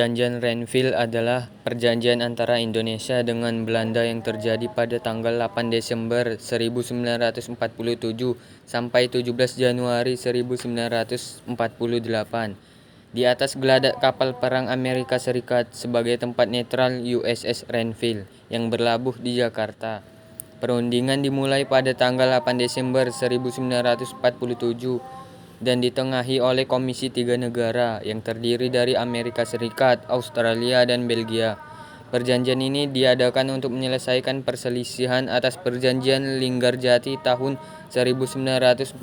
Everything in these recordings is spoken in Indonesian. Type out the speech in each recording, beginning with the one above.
Perjanjian Renville adalah perjanjian antara Indonesia dengan Belanda yang terjadi pada tanggal 8 Desember 1947 sampai 17 Januari 1948 di atas geladak kapal perang Amerika Serikat sebagai tempat netral USS Renville yang berlabuh di Jakarta. Perundingan dimulai pada tanggal 8 Desember 1947 dan ditengahi oleh Komisi Tiga Negara yang terdiri dari Amerika Serikat, Australia, dan Belgia. Perjanjian ini diadakan untuk menyelesaikan perselisihan atas Perjanjian Linggarjati tahun 1946.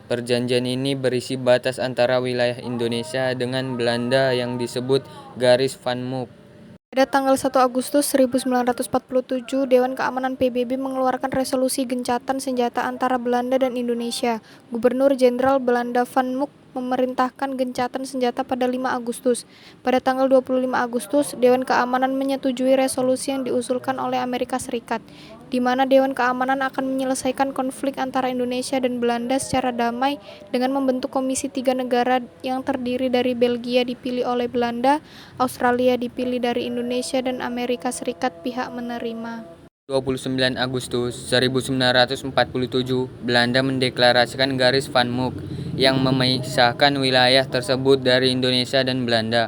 Perjanjian ini berisi batas antara wilayah Indonesia dengan Belanda yang disebut Garis Van Mook. Pada tanggal 1 Agustus 1947, Dewan Keamanan PBB mengeluarkan resolusi gencatan senjata antara Belanda dan Indonesia. Gubernur Jenderal Belanda Van Mook memerintahkan gencatan senjata pada 5 Agustus. Pada tanggal 25 Agustus, Dewan Keamanan menyetujui resolusi yang diusulkan oleh Amerika Serikat, di mana Dewan Keamanan akan menyelesaikan konflik antara Indonesia dan Belanda secara damai dengan membentuk Komisi Tiga Negara yang terdiri dari Belgia dipilih oleh Belanda, Australia dipilih dari Indonesia, dan Amerika Serikat pihak menerima. 29 Agustus 1947, Belanda mendeklarasikan Garis Van Mook yang memisahkan wilayah tersebut dari Indonesia dan Belanda.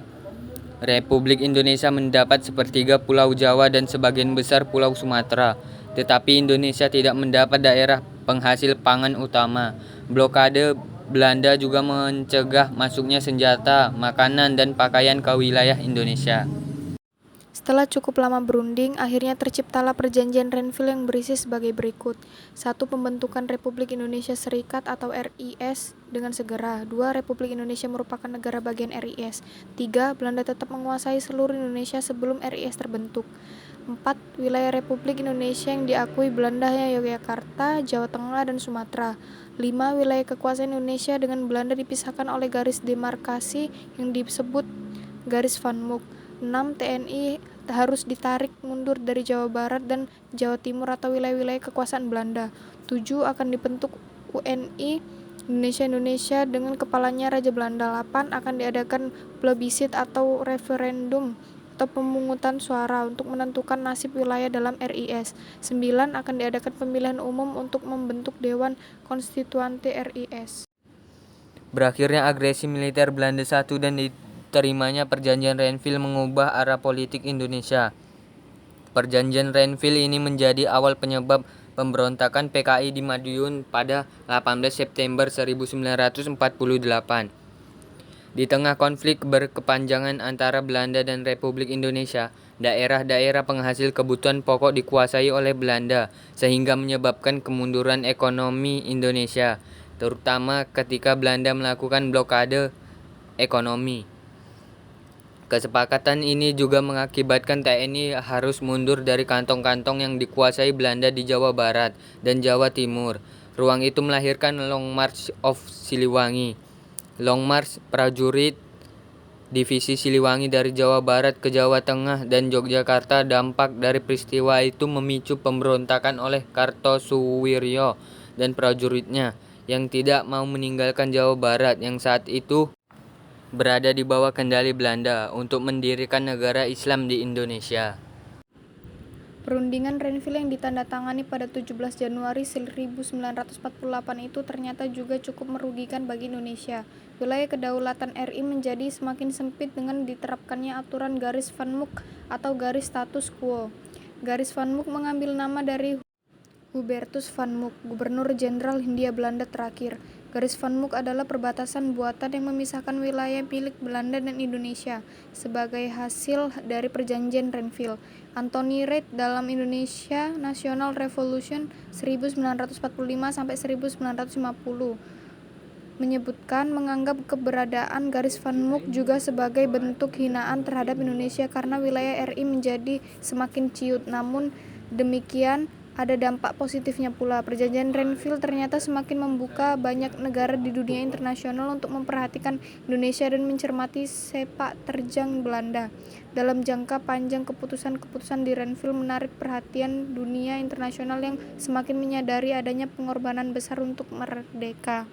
Republik Indonesia mendapat sepertiga Pulau Jawa dan sebagian besar Pulau Sumatera, tetapi Indonesia tidak mendapat daerah penghasil pangan utama. Blokade Belanda juga mencegah masuknya senjata, makanan, dan pakaian ke wilayah Indonesia. Setelah cukup lama berunding, akhirnya terciptalah Perjanjian Renville yang berisi sebagai berikut. 1. Pembentukan Republik Indonesia Serikat atau RIS dengan segera. 2. Republik Indonesia merupakan negara bagian RIS. 3. Belanda tetap menguasai seluruh Indonesia sebelum RIS terbentuk. 4. Wilayah Republik Indonesia yang diakui Belanda hanya Yogyakarta, Jawa Tengah, dan Sumatera. 5. Wilayah kekuasaan Indonesia dengan Belanda dipisahkan oleh garis demarkasi yang disebut Garis Van Mook. 6. TNI harus ditarik mundur dari Jawa Barat dan Jawa Timur atau wilayah-wilayah kekuasaan Belanda. 7. Akan dibentuk UNI Indonesia dengan kepalanya Raja Belanda. 8. Akan diadakan plebissit atau referendum atau pemungutan suara untuk menentukan nasib wilayah dalam RIS. 9. Akan diadakan pemilihan umum untuk membentuk Dewan Konstituante RIS. Berakhirnya agresi militer Belanda I dan diterimanya Perjanjian Renville mengubah arah politik Indonesia. Perjanjian Renville ini menjadi awal penyebab pemberontakan PKI di Madiun pada 18 September 1948. Di tengah konflik berkepanjangan antara Belanda dan Republik Indonesia, daerah-daerah penghasil kebutuhan pokok dikuasai oleh Belanda, sehingga menyebabkan kemunduran ekonomi Indonesia, terutama ketika Belanda melakukan blokade ekonomi. Kesepakatan ini juga mengakibatkan TNI harus mundur dari kantong-kantong yang dikuasai Belanda di Jawa Barat dan Jawa Timur. Ruang itu melahirkan Long March of Siliwangi. Long March prajurit divisi Siliwangi dari Jawa Barat ke Jawa Tengah dan Yogyakarta. Dampak dari peristiwa itu memicu pemberontakan oleh Kartosuwiryo dan prajuritnya yang tidak mau meninggalkan Jawa Barat yang saat itu berada di bawah kendali Belanda untuk mendirikan negara Islam di Indonesia. Perundingan Renville yang ditandatangani pada 17 Januari 1948 itu ternyata juga cukup merugikan bagi Indonesia. Wilayah kedaulatan RI menjadi semakin sempit dengan diterapkannya aturan Garis Van Mook atau garis status quo. Garis Van Mook mengambil nama dari Hubertus Van Mook, Gubernur Jenderal Hindia Belanda terakhir. Garis Van Mook adalah perbatasan buatan yang memisahkan wilayah milik Belanda dan Indonesia sebagai hasil dari Perjanjian Renville. Anthony Reid dalam Indonesia National Revolution 1945 sampai 1950 menyebutkan menganggap keberadaan Garis Van Mook juga sebagai bentuk hinaan terhadap Indonesia karena wilayah RI menjadi semakin ciut. Namun demikian, ada dampak positifnya pula. Perjanjian Renville ternyata semakin membuka banyak negara di dunia internasional untuk memperhatikan Indonesia dan mencermati sepak terjang Belanda. Dalam jangka panjang, keputusan-keputusan di Renville menarik perhatian dunia internasional yang semakin menyadari adanya pengorbanan besar untuk merdeka.